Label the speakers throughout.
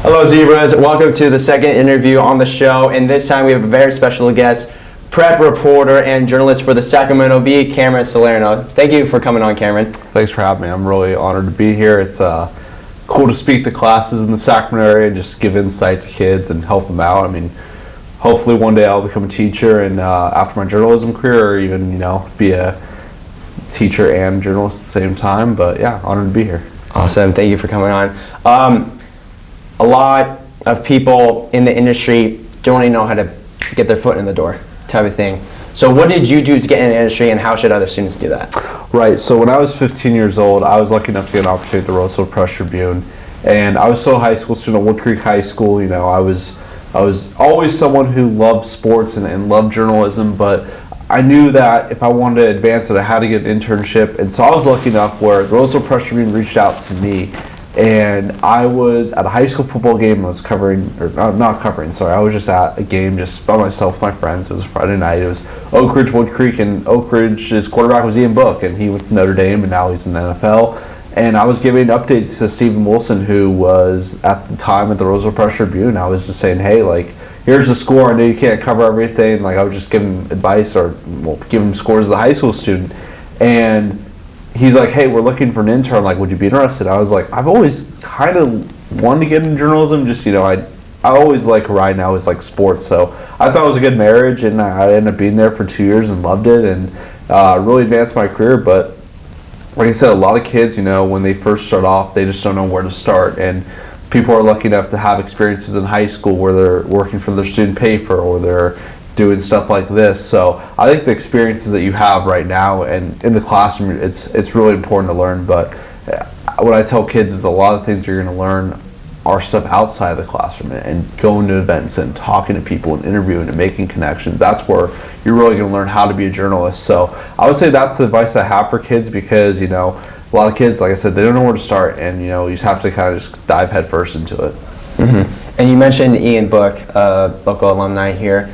Speaker 1: Hello, Zebras. Welcome to the second interview on the show. And this time we have a very special guest, prep reporter and journalist for the Sacramento Bee, Cameron Salerno. Thank you for coming on, Cameron.
Speaker 2: Thanks for having me. I'm really honored to be here. It's cool to speak to classes in the Sacramento area and just give insight to kids and help them out. I mean, hopefully one day I'll become a teacher and after my journalism career, or even, be a teacher and journalist at the same time. But yeah, honored to be here.
Speaker 1: Awesome. Thank you for coming on. A lot of people in the industry don't even know how to get their foot in the door, type of thing. So what did you do to get in the industry, and how should other students do that?
Speaker 2: Right, so when I was 15 years old, I was lucky enough to get an opportunity at the Roseville Press Tribune, and I was still a high school student at Wood Creek High School. I was always someone who loved sports and loved journalism, but I knew that if I wanted to advance it, I had to get an internship, and so I was lucky enough where the Roseville Press Tribune reached out to me. And I was at a high school football game. I was I was just at a game just by myself with my friends. It was a Friday night. It was Oak Ridge, Wood Creek, and Oak Ridge's quarterback was Ian Book, and he went to Notre Dame, and now he's in the NFL. And I was giving updates to Stephen Wilson, who was at the time at the Roseville Press Tribune. I was just saying, hey, here's the score. I know you can't cover everything. I was just giving advice giving scores as a high school student. And he's like, hey, we're looking for an intern. Would you be interested? I was like, I've always kind of wanted to get into journalism. Just, I always right now is sports. So I thought it was a good marriage, and I ended up being there for 2 years and loved it and really advanced my career. But like I said, a lot of kids, when they first start off, they just don't know where to start. And people are lucky enough to have experiences in high school where they're working for their student paper or they're doing stuff like this. So I think the experiences that you have right now and in the classroom, it's really important to learn. But what I tell kids is a lot of things you're going to learn are stuff outside of the classroom and going to events and talking to people and interviewing and making connections. That's where you're really going to learn how to be a journalist. So I would say that's the advice I have for kids, because a lot of kids, like I said, they don't know where to start, and you just have to kind of just dive headfirst into it.
Speaker 1: Mm-hmm. And you mentioned Ian Book, local alumni here.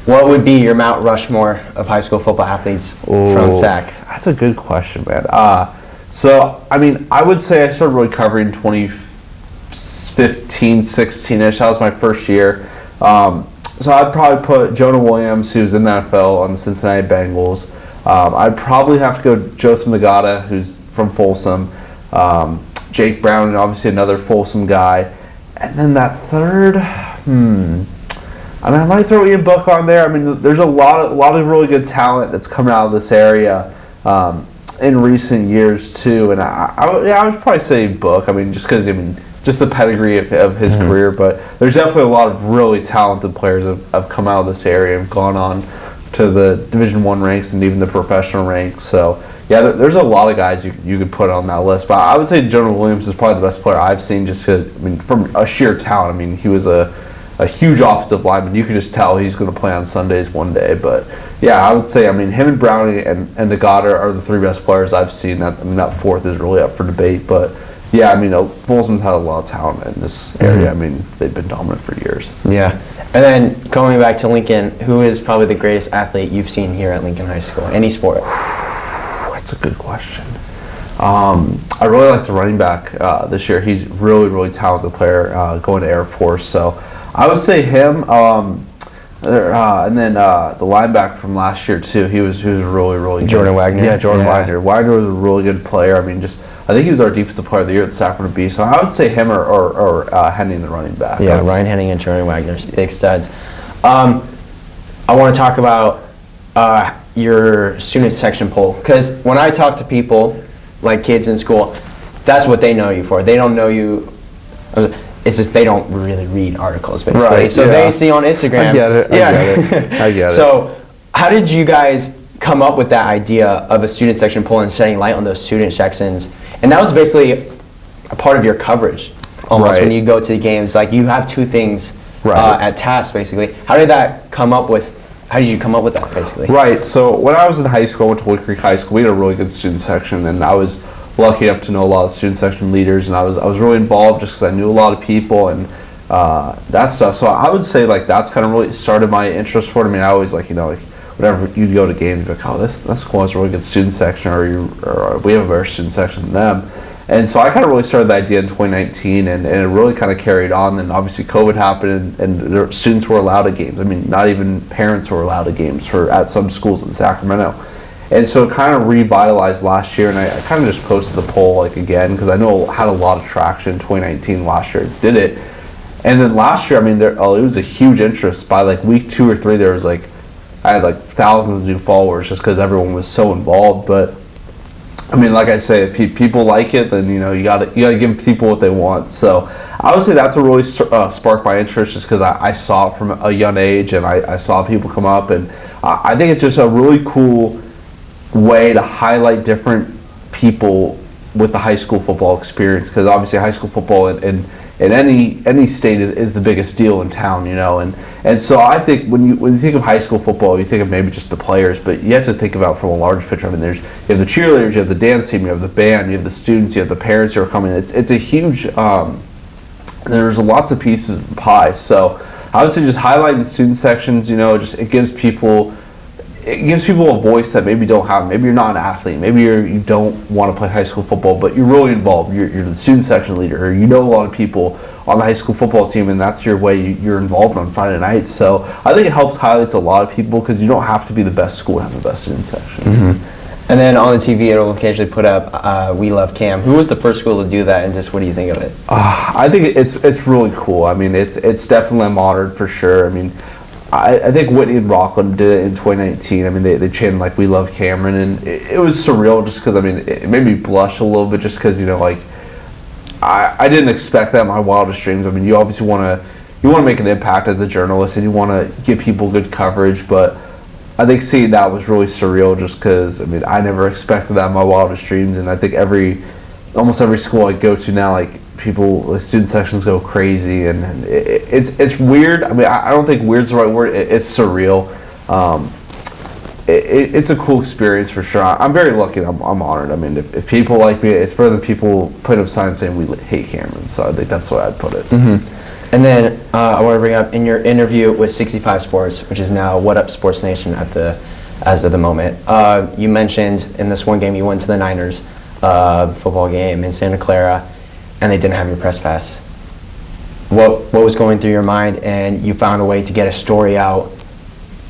Speaker 1: What would be your Mount Rushmore of high school football athletes from Sac?
Speaker 2: That's a good question, man. I would say I started really covering 2015, 16-ish. That was my first year. So I'd probably put Jonah Williams, who's in the NFL, on the Cincinnati Bengals. I'd probably have to go Joseph Nagata, who's from Folsom. Jake Brown, obviously another Folsom guy. And then that third, I might throw Ian Book on there. There's a lot of really good talent that's coming out of this area in recent years too. And I would probably say Book. Just because just the pedigree of his career. But there's definitely a lot of really talented players that have come out of this area and gone on to the Division I ranks and even the professional ranks. So yeah, there's a lot of guys you could put on that list. But I would say Jonah Williams is probably the best player I've seen, just because from a sheer talent. He was a huge offensive lineman. You can just tell he's going to play on Sundays one day. But yeah, I would say, him and Brownie and Nagata are the three best players I've seen. That fourth is really up for debate. But yeah, Folsom's had a lot of talent in this area. They've been dominant for years.
Speaker 1: Yeah. And then going back to Lincoln, who is probably the greatest athlete you've seen here at Lincoln High School? Any sport?
Speaker 2: That's a good question. I really like the running back this year. He's really, really talented player going to Air Force. So I would say him, and then the linebacker from last year too. He was really, really good.
Speaker 1: Jordan Wagner.
Speaker 2: Yeah, Jordan Wagner. Wagner was a really good player. I think he was our defensive player of the year at the Sacramento Bee. So I would say him or Henning, the running back.
Speaker 1: Yeah, Ryan Henning and Jordan Wagner, big studs. I want to talk about your student section poll, because when I talk to people like kids in school, that's what they know you for. They don't know you. It's just they don't really read articles, basically.
Speaker 2: Right,
Speaker 1: so they see on Instagram.
Speaker 2: I get it. I get it.
Speaker 1: So how did you guys come up with that idea of a student section poll and shedding light on those student sections? And that was basically a part of your coverage, almost, when you go to the games. You have two things at task, basically. How did you come up with that, basically?
Speaker 2: Right. So when I was in high school, I went to Wood Creek High School. We had a really good student section, and I was lucky enough to know a lot of student section leaders, and I was really involved just because I knew a lot of people and that stuff. So I would say that's kind of really started my interest for it. I always whenever you'd go to games, you'd be like, oh, this school has a really good student section, or we have a better student section than them. And so I kind of really started the idea in 2019, and it really kind of carried on. Then obviously COVID happened, and the students were allowed at games. I mean, not even parents were allowed at games at some schools in Sacramento. And so it kind of revitalized last year, and I kind of just posted the poll like again because I know it had a lot of traction in 2019 last year. Did it. And then last year, I mean, it was a huge interest. By like week 2 or 3, there was like, I had like thousands of new followers just because everyone was so involved. But I mean, like I say, if people like it, then you gotta give people what they want. So I would say that's what really sparked my interest, just because I saw it from a young age, and I saw people come up, and I think it's just a really cool way to highlight different people with the high school football experience, because obviously high school football in any state is the biggest deal in town, and so I think when you think of high school football, you think of maybe just the players, but you have to think about from a large picture. I mean, you have the cheerleaders, you have the dance team, you have the band, you have the students, you have the parents who are coming. It's a huge. There's lots of pieces of the pie. So I would say just highlighting the student sections. It gives people a voice that maybe don't have. Maybe you're not an athlete. Maybe you don't want to play high school football, but you're really involved. You're the student section leader, or a lot of people on the high school football team, and that's your way you're involved on Friday nights. So I think it helps highlight to a lot of people, because you don't have to be the best school to have the best student section.
Speaker 1: Mm-hmm. And then on the TV, it'll occasionally put up "We Love Cam." Who was the first school to do that, and just what do you think of it?
Speaker 2: I think it's really cool. I mean, it's definitely modern for sure. I mean, I think Whitney and Rockland did it in 2019. I mean, they chanted like "We Love Cameron," and it was surreal just because, I mean, it made me blush a little bit, just because, I didn't expect that in my wildest dreams. I mean, you obviously want to make an impact as a journalist, and you want to give people good coverage, but I think seeing that was really surreal, just because, I mean, I never expected that in my wildest dreams. And I think almost every school I go to now, like, the student sections go crazy, and it's weird. I mean, I don't think weird's the right word. It's surreal. It's a cool experience for sure. I'm very lucky. I'm honored. I mean, if people like me, it's better than people putting up signs saying "We hate Cameron." So I think that's why I'd put it.
Speaker 1: Mm-hmm. And then I want to bring up, in your interview with 65 Sports, which is now What Up Sports Nation as of the moment, you mentioned in this one game you went to the Niners football game in Santa Clara, and they didn't have your press pass. What was going through your mind, and you found a way to get a story out?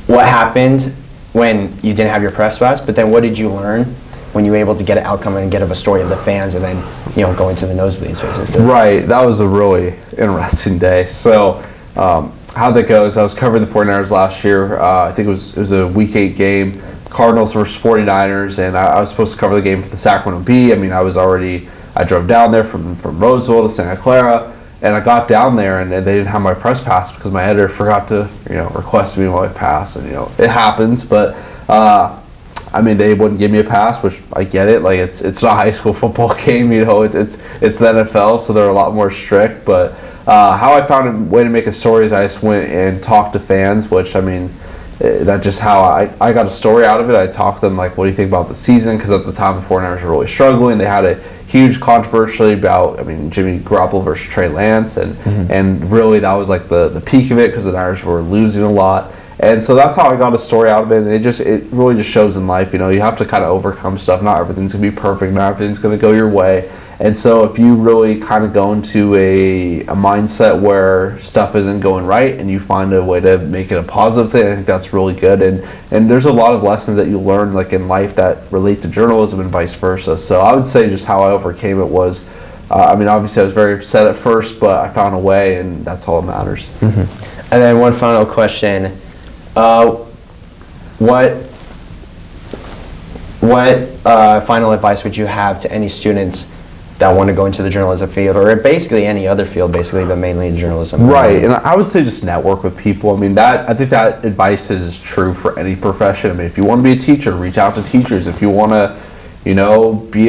Speaker 1: What happened when you didn't have your press pass, but then what did you learn when you were able to get an outcome and get a story of the fans, and then going to the nosebleeds basically?
Speaker 2: Right, that was a really interesting day. So how that goes, I was covering the 49ers last year. I think it was a Week 8 game, Cardinals versus 49ers, and I was supposed to cover the game for the Sacramento Bee. I mean, I drove down there from Roseville to Santa Clara, and I got down there, and they didn't have my press pass because my editor forgot to request me my pass, and it happens. But I mean, they wouldn't give me a pass, which I get it. Like, it's not a high school football game, it's the NFL, so they're a lot more strict. But how I found a way to make a story is I just went and talked to fans, which, I mean, that's just how I got a story out of it. I talked to them, like, what do you think about the season? Because at the time, the 49ers were really struggling. They had a huge controversy about, I mean, Jimmy Garoppolo versus Trey Lance, and really that was like the peak of it, because the Niners were losing a lot. And so that's how I got a story out of it. And it really just shows in life, you have to kind of overcome stuff. Not everything's going to be perfect. Not everything's going to go your way. And so if you really kind of go into a mindset where stuff isn't going right, and you find a way to make it a positive thing, I think that's really good. And there's a lot of lessons that you learn, like, in life that relate to journalism and vice versa. So I would say just how I overcame it was, I mean, obviously I was very upset at first, but I found a way, and that's all that matters.
Speaker 1: Mm-hmm. And then one final question. What final advice would you have to any students that want to go into the journalism field, or basically any other field, but mainly in journalism?
Speaker 2: Right, and I would say just network with people. I mean, I think that advice is true for any profession. I mean, if you want to be a teacher, reach out to teachers. If you want to, be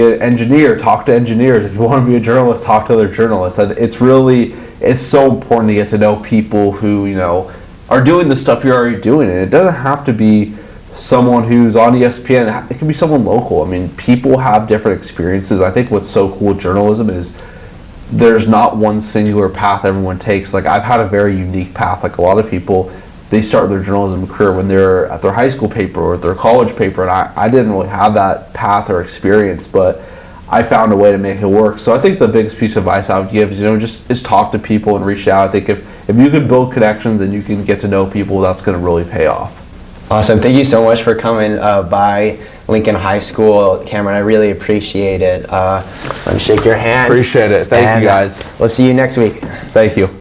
Speaker 2: an engineer, talk to engineers. If you want to be a journalist, talk to other journalists. It's so important to get to know people who, are doing the stuff you're already doing, and it doesn't have to be someone who's on ESPN. It can be someone local. I mean, people have different experiences. I think what's so cool with journalism is there's not one singular path everyone takes. Like, I've had a very unique path. Like, a lot of people, they start their journalism career when they're at their high school paper or at their college paper, and I didn't really have that path or experience. But I found a way to make it work. So I think the biggest piece of advice I would give is, just is talk to people and reach out. I think if you can build connections and you can get to know people, that's going to really pay off.
Speaker 1: Awesome. Thank you so much for coming by Lincoln High School, Cameron. I really appreciate it. Let me shake your hand.
Speaker 2: Appreciate it. Thank you, guys.
Speaker 1: We'll see you next week.
Speaker 2: Thank you.